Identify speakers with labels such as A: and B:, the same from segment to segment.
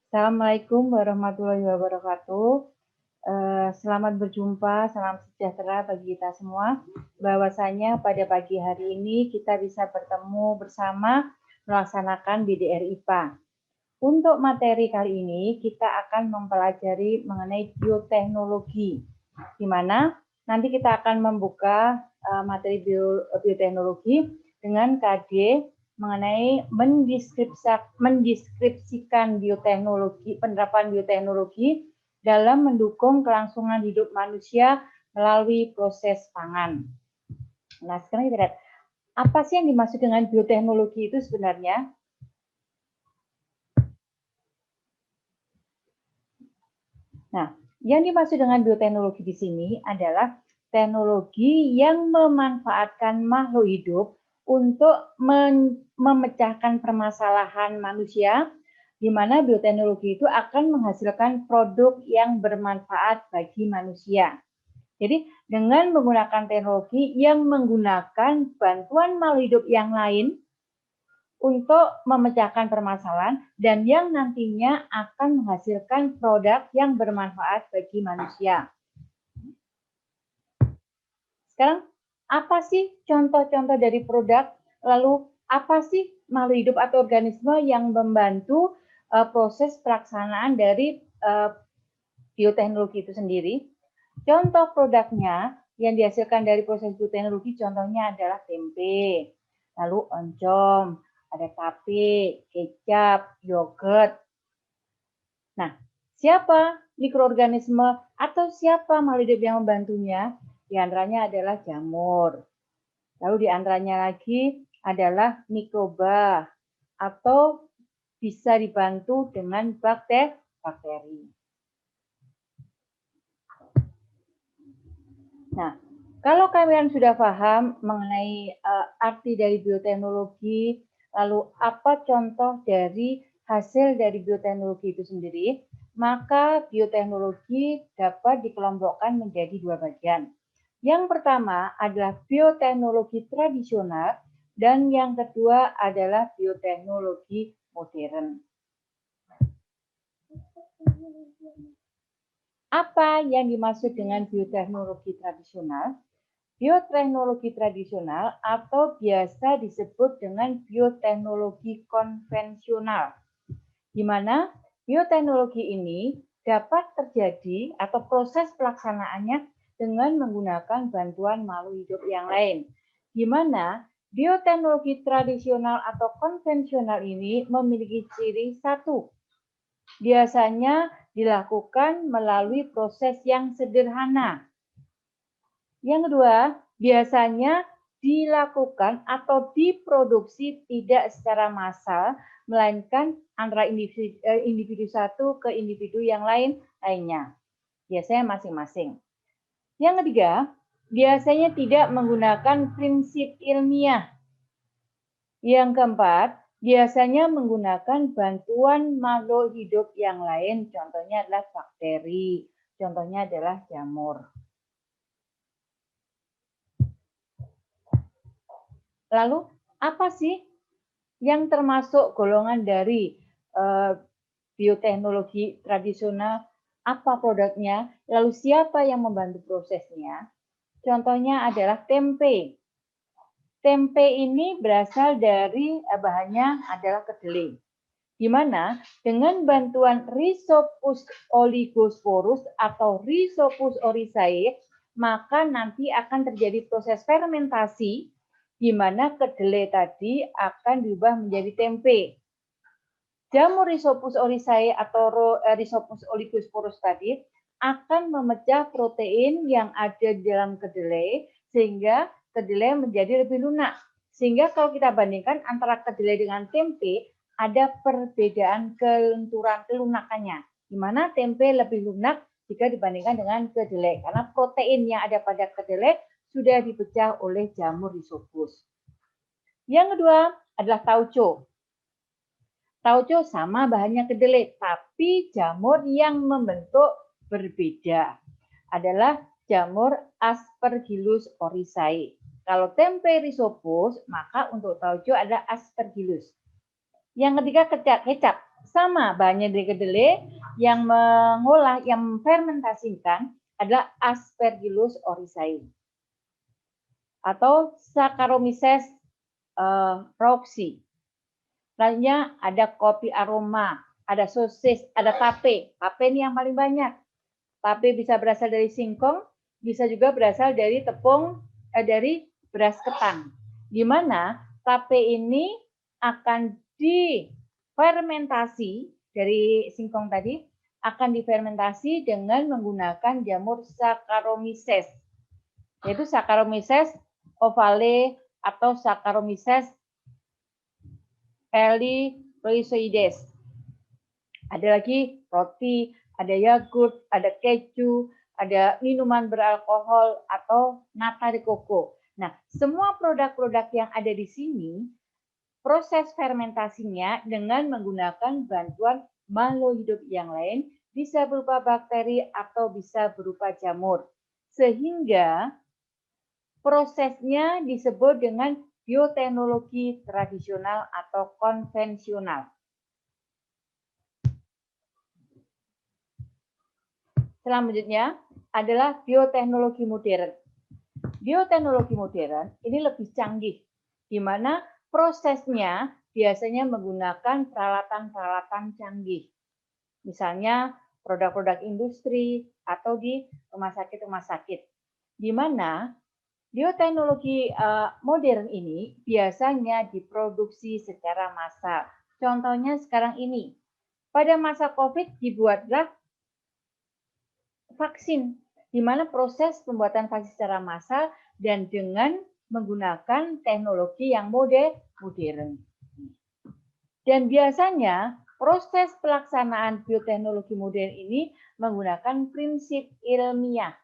A: Assalamualaikum warahmatullahi wabarakatuh. Selamat berjumpa, salam sejahtera bagi kita semua. Bahwasanya pada pagi hari ini kita bisa bertemu bersama melaksanakan BDR IPA. Untuk materi kali ini kita akan mempelajari mengenai bioteknologi, di mana nanti kita akan membuka materi bioteknologi dengan KD mengenai mendeskripsikan bioteknologi, penerapan bioteknologi dalam mendukung kelangsungan hidup manusia melalui proses pangan. Nah, sekarang kita lihat apa sih yang dimaksud dengan bioteknologi itu sebenarnya? Nah, yang dimaksud dengan bioteknologi di sini adalah teknologi yang memanfaatkan makhluk hidup untuk memecahkan permasalahan manusia, di mana bioteknologi itu akan menghasilkan produk yang bermanfaat bagi manusia. Jadi, dengan menggunakan teknologi yang menggunakan bantuan makhluk hidup yang lain untuk memecahkan permasalahan dan yang nantinya akan menghasilkan produk yang bermanfaat bagi manusia. Sekarang, apa sih contoh-contoh dari produk? Lalu, apa sih makhluk hidup atau organisme yang membantu proses pelaksanaan dari bioteknologi itu sendiri? Contoh produknya yang dihasilkan dari proses bioteknologi contohnya adalah tempe, lalu oncom, ada tape, kecap, yogurt. Nah, siapa mikroorganisme atau siapa makhluk hidup yang membantunya? Di antaranya adalah jamur. Lalu di antaranya lagi adalah mikroba atau bisa dibantu dengan bakteri. Nah, kalau kalian sudah paham mengenai arti dari bioteknologi, lalu apa contoh dari hasil dari bioteknologi itu sendiri, maka bioteknologi dapat dikelompokkan menjadi dua bagian. Yang pertama adalah bioteknologi tradisional dan yang kedua adalah bioteknologi modern. Apa yang dimaksud dengan bioteknologi tradisional? Bioteknologi tradisional atau biasa disebut dengan bioteknologi konvensional, di mana bioteknologi ini dapat terjadi atau proses pelaksanaannya dengan menggunakan bantuan makhluk hidup yang lain, di mana bioteknologi tradisional atau konvensional ini memiliki ciri satu, biasanya dilakukan melalui proses yang sederhana. Yang kedua, biasanya dilakukan atau diproduksi tidak secara massal, melainkan antara individu satu ke individu yang lainnya. Biasanya masing-masing. Yang ketiga, biasanya tidak menggunakan prinsip ilmiah. Yang keempat, biasanya menggunakan bantuan makhluk hidup yang lain, contohnya adalah bakteri, contohnya adalah jamur. Lalu, apa sih yang termasuk golongan dari bioteknologi tradisional? Apa produknya? Lalu siapa yang membantu prosesnya? Contohnya adalah tempe. Tempe ini berasal dari bahannya adalah kedelai, di mana dengan bantuan Rhizopus oligosporus atau Rhizopus oryzae, maka nanti akan terjadi proses fermentasi di mana kedelai tadi akan diubah menjadi tempe. Jamur Rhizopus oryzae atau Rhizopus oligosporus tadi akan memecah protein yang ada di dalam kedelai sehingga kedelai menjadi lebih lunak. Sehingga kalau kita bandingkan antara kedelai dengan tempe, ada perbedaan kelenturan kelunakannya, di mana tempe lebih lunak jika dibandingkan dengan kedelai, karena protein yang ada pada kedelai sudah dipecah oleh jamur Rhizopus. Yang kedua adalah tauco. Tauco sama bahannya kedelai, tapi jamur yang membentuk berbeda adalah jamur Aspergillus oryzae. Kalau tempe Rhizopus, maka untuk tauco ada Aspergillus. Yang ketiga kecap. sama bahannya dari kedelai, yang mengolah, yang fermentasikan adalah Aspergillus oryzae atau Saccharomyces rauxi. Lainnya ada kopi aroma, ada sosis, ada tape. Tape ini yang paling banyak. Tape bisa berasal dari singkong, bisa juga berasal dari tepung, dari beras ketan. Di mana tape ini akan difermentasi dari singkong tadi, akan difermentasi dengan menggunakan jamur Saccharomyces, yaitu Saccharomyces ovale atau Saccharomyces elythrioides. Ada lagi roti, ada yogurt, ada keju, ada minuman beralkohol atau nata de coco. Nah, semua produk-produk yang ada di sini, proses fermentasinya dengan menggunakan bantuan makhluk hidup yang lain, bisa berupa bakteri atau bisa berupa jamur. Sehingga prosesnya disebut dengan bioteknologi tradisional atau konvensional. Selanjutnya adalah bioteknologi modern. Bioteknologi modern ini lebih canggih, di mana prosesnya biasanya menggunakan peralatan-peralatan canggih. Misalnya produk-produk industri atau di rumah sakit, di mana bioteknologi modern ini biasanya diproduksi secara massal. Contohnya sekarang ini, pada masa COVID dibuatlah vaksin, di mana proses pembuatan vaksin secara massal dan dengan menggunakan teknologi yang modern. Dan biasanya proses pelaksanaan bioteknologi modern ini menggunakan prinsip ilmiah.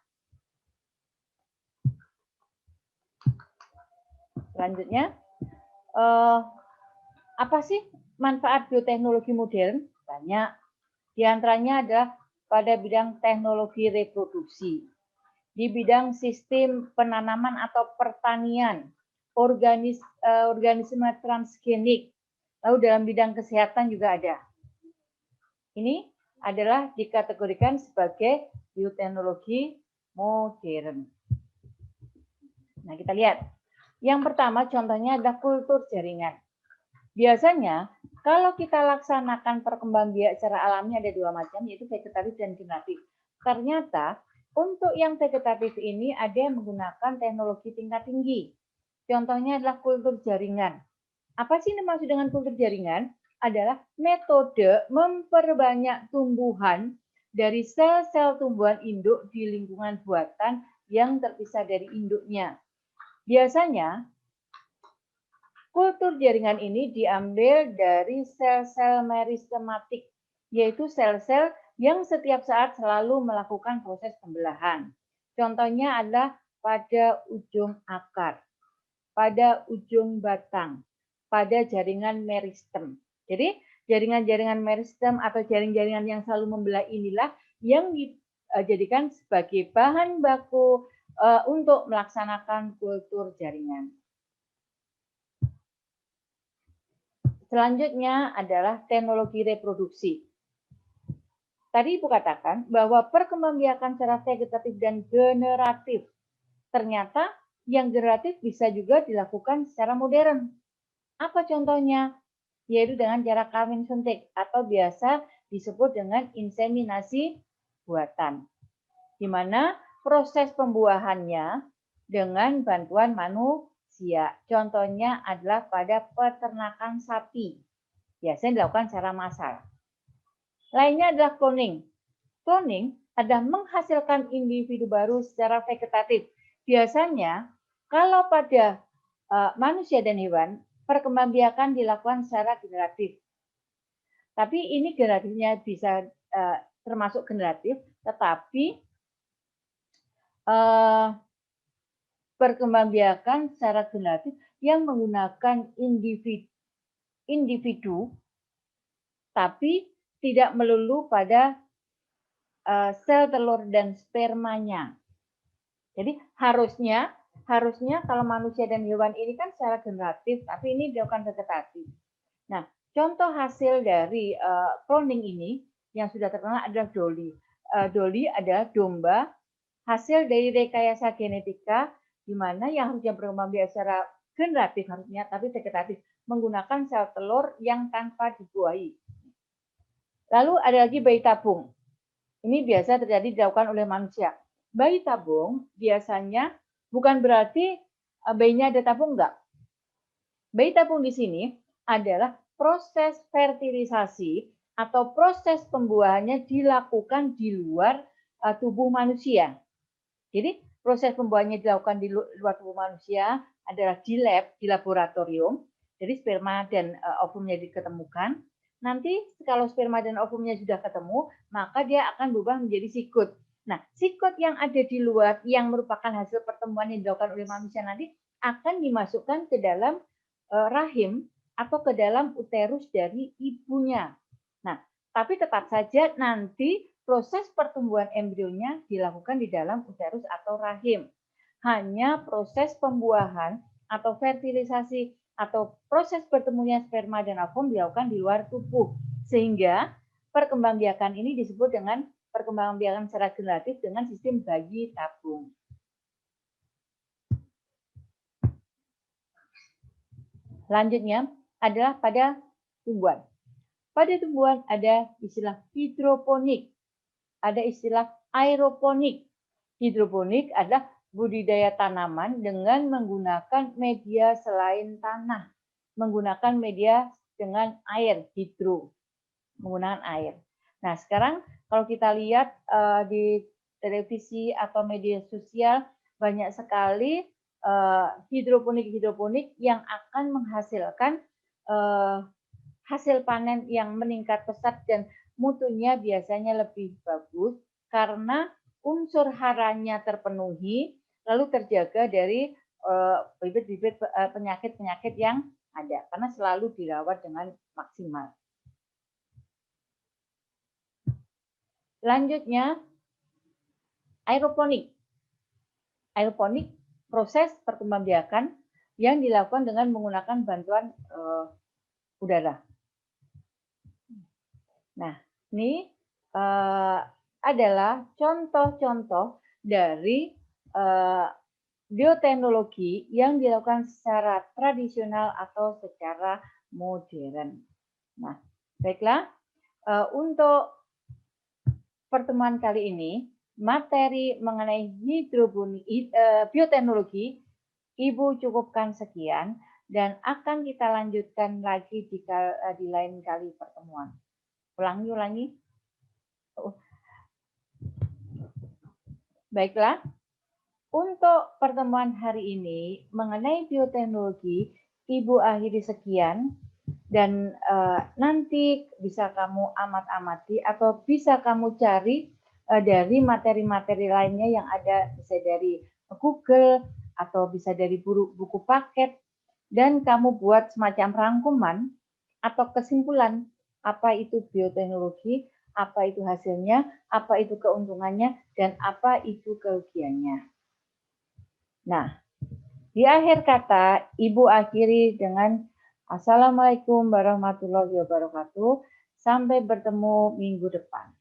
A: Selanjutnya, apa sih manfaat bioteknologi modern? Banyak. Di antaranya adalah pada bidang teknologi reproduksi, di bidang sistem penanaman atau pertanian, organisme transgenik, lalu dalam bidang kesehatan juga ada. Ini adalah dikategorikan sebagai bioteknologi modern. Nah, kita lihat. Yang pertama contohnya adalah kultur jaringan. Biasanya kalau kita laksanakan perkembangbiakan secara alami ada dua macam, yaitu vegetatif dan generatif. Ternyata untuk yang vegetatif ini ada yang menggunakan teknologi tingkat tinggi. Contohnya adalah kultur jaringan. Apa sih yang dimaksud dengan kultur jaringan? Adalah metode memperbanyak tumbuhan dari sel-sel tumbuhan induk di lingkungan buatan yang terpisah dari induknya. Biasanya kultur jaringan ini diambil dari sel-sel meristematik, yaitu sel-sel yang setiap saat selalu melakukan proses pembelahan. Contohnya adalah pada ujung akar, pada ujung batang, pada jaringan meristem. Jadi jaringan-jaringan meristem atau jaring-jaringan yang selalu membelah inilah yang dijadikan sebagai bahan baku untuk melaksanakan kultur jaringan. Selanjutnya adalah teknologi reproduksi. Tadi Ibu katakan bahwa perkembangbiakan secara vegetatif dan generatif. Ternyata yang generatif bisa juga dilakukan secara modern. Apa contohnya? Yaitu dengan cara kawin suntik atau biasa disebut dengan inseminasi buatan. Di mana proses pembuahannya dengan bantuan manusia. Contohnya adalah pada peternakan sapi. Biasanya dilakukan secara massal. Lainnya adalah cloning. Cloning adalah menghasilkan individu baru secara vegetatif. Biasanya kalau pada manusia dan hewan, perkembangbiakan dilakukan secara generatif. Tapi ini generatifnya bisa termasuk generatif, tetapi perkembangbiakan secara generatif yang menggunakan individu, tapi tidak melulu pada sel telur dan spermanya. Jadi harusnya kalau manusia dan hewan ini kan secara generatif, tapi ini dilakukan vegetatif. Nah, Contoh hasil dari cloning ini yang sudah terkenal adalah Dolly. Dolly adalah domba hasil dari rekayasa genetika di mana yang harusnya berkembang biak secara generatif harusnya, tapi vegetatif menggunakan sel telur yang tanpa dibuahi. Lalu ada lagi bayi tabung. Ini biasa terjadi dilakukan oleh manusia. Bayi tabung biasanya bukan berarti bayinya ada tabung, enggak. Bayi tabung di sini adalah proses fertilisasi atau proses pembuahannya dilakukan di luar tubuh manusia. Jadi proses pembuahannya dilakukan di luar tubuh manusia adalah di lab, di laboratorium. Jadi sperma dan ovumnya diketemukan. Nanti kalau sperma dan ovumnya sudah ketemu, maka dia akan berubah menjadi sikut. Nah, sikut yang ada di luar yang merupakan hasil pertemuan yang dilakukan oleh manusia nanti akan dimasukkan ke dalam rahim atau ke dalam uterus dari ibunya. Nah, tapi tetap saja nanti proses pertumbuhan embrionya dilakukan di dalam uterus atau rahim. Hanya proses pembuahan atau fertilisasi atau proses bertemunya sperma dan ovum dilakukan di luar tubuh. Sehingga perkembangbiakan ini disebut dengan perkembangbiakan secara generatif dengan sistem bayi tabung. Selanjutnya adalah pada tumbuhan. Pada tumbuhan ada istilah hidroponik, ada istilah aeroponik. Hidroponik adalah budidaya tanaman dengan menggunakan media selain tanah, menggunakan media dengan air, hidro, menggunakan air. Nah, sekarang kalau kita lihat di televisi atau media sosial banyak sekali hidroponik yang akan menghasilkan hasil panen yang meningkat pesat dan mutunya biasanya lebih bagus karena unsur haranya terpenuhi, lalu terjaga dari bibit-bibit penyakit-penyakit yang ada, karena selalu dirawat dengan maksimal. Selanjutnya, aeroponik. Aeroponik proses perkembangbiakan yang dilakukan dengan menggunakan bantuan udara. Nah, ini adalah contoh-contoh dari bioteknologi yang dilakukan secara tradisional atau secara modern. Nah, baiklah, untuk pertemuan kali ini, materi mengenai bioteknologi, Ibu cukupkan sekian, dan akan kita lanjutkan lagi di lain kali pertemuan. Ulangi. Baiklah, untuk pertemuan hari ini mengenai bioteknologi, Ibu akhiri sekian, dan nanti bisa kamu amati atau bisa kamu cari dari materi-materi lainnya yang ada, bisa dari Google atau bisa dari buku paket, dan kamu buat semacam rangkuman atau kesimpulan apa itu bioteknologi, apa itu hasilnya, apa itu keuntungannya, dan apa itu kerugiannya. Nah, di akhir kata, Ibu akhiri dengan Assalamualaikum warahmatullahi wabarakatuh. Sampai bertemu minggu depan.